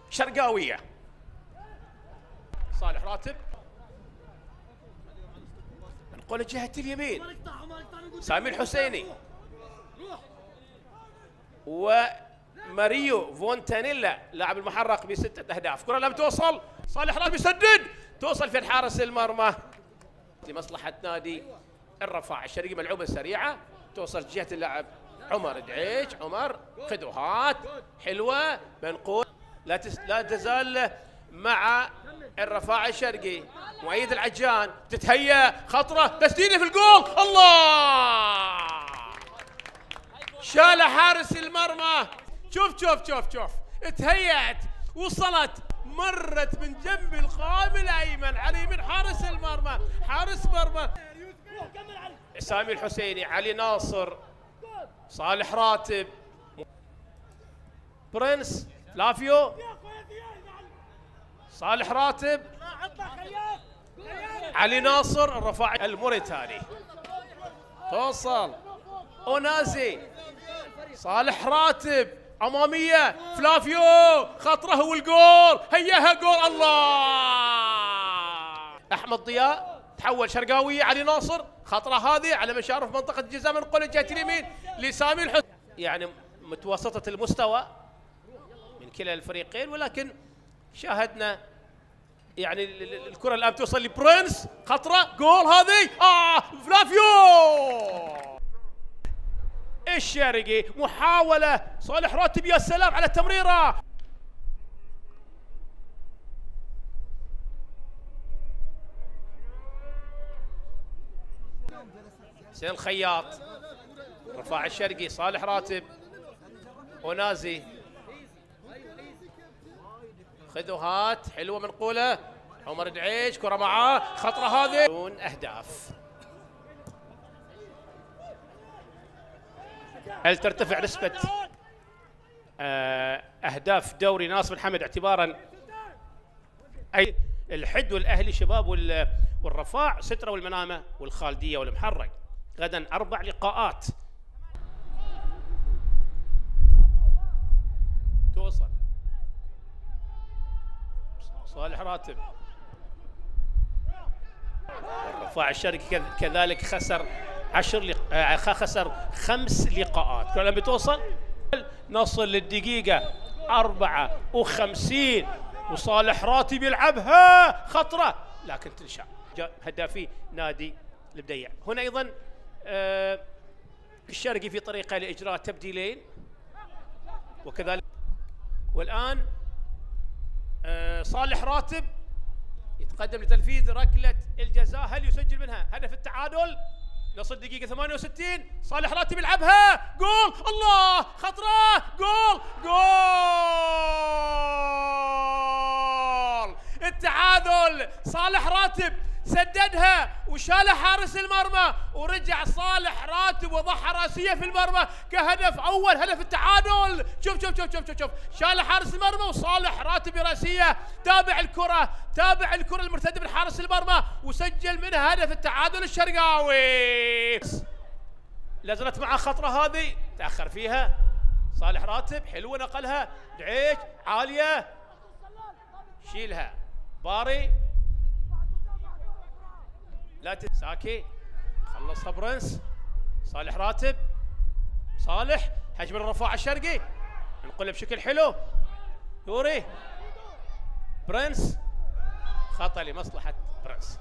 شرقاوية. صالح راتب نقول جهة اليمين، سامي الحسيني وماريو فونتانيلا لاعب المحرق ب6 أهداف. كرة لم توصل، صالح راتب يسدد، توصل في حارس المرمى لمصلحة نادي الرفاع الشرقي. ملعوبة سريعة توصل جهة اللاعب عمر دعيش. عمر خدوهات حلوة، منقول لا تزال مع الرفاع الشرقي. مؤيد العجان تتهيأ خطرة، تسديدة في الجول، الله شال حارس المرمى. شوف تهيأت، وصلت، مرت من جنب القائم الايمن على يمين حارس المرمى. حارس مرمى سامي الحسيني، علي ناصر، صالح راتب، برنس، فلافيو، صالح راتب، علي ناصر، الرفاع الموريتاني، توصل اونازي، صالح راتب، اماميه، فلافيو، خطره والجول، هياها جول، الله. احمد ضياء تحول شرقاويه، علي ناصر، خطره هذه على مشارف منطقه الجزاء من قول جهه اليمين لسامي الحسين. يعني متوسطه المستوى من كلا الفريقين، ولكن شاهدنا يعني الكره الان توصل لبرنس، خطره، جول هذه، فلافيو الشرقي، محاوله، صالح راتب، يا سلام على التمريره. حسين الخياط، رفاع الشرقي، صالح راتب، اونازي، خذوهات حلوه منقوله، عمر دعيش، كره معاه، خطره هذه، دون اهداف. هل ترتفع نسبه اهداف دوري ناصر بن حمد اعتبارا اي الحد والاهلي شباب والرفاع ستره والمنامه والخالديه والمحرق. غدا 4 لقاءات. توصل صالح راتب، الرفاع الشرقي كذلك خسر 5 لقاءات. كلها بتوصل، نصل للدقيقة 54 وصالح راتب يلعبها، خطرة لكن تنشا. هدافي نادي البديع. هنا أيضا الشرقي في طريقة لإجراء تبديلين، وكذلك والآن صالح راتب يتقدم لتنفيذ ركلة الجزاء. هل يسجل منها هدف التعادل؟ نصل دقيقة 68، صالح راتب يلعبها، جول، الله، خطرة، جول، التعادل. صالح راتب سددها وشال حارس المرمى، ورجع صالح راتب وضحى راسية في المرمى كهدف أول، هدف التعادل. شوف شال حارس المرمى وصالح راتب براسية، تابع الكرة المرتدة من حارس المرمى وسجل منها هدف التعادل الشرقاوي. لازلت معه خطرة هذه، تأخر فيها صالح راتب، حلوة نقلها، دعيش، عالية، شيلها، باري، لا ساكي، خلصها برنس، صالح راتب، صالح، هجم الرفاع الشرقي، نقلها بشكل حلو، يوري، برنس، خطأ لمصلحة برنس.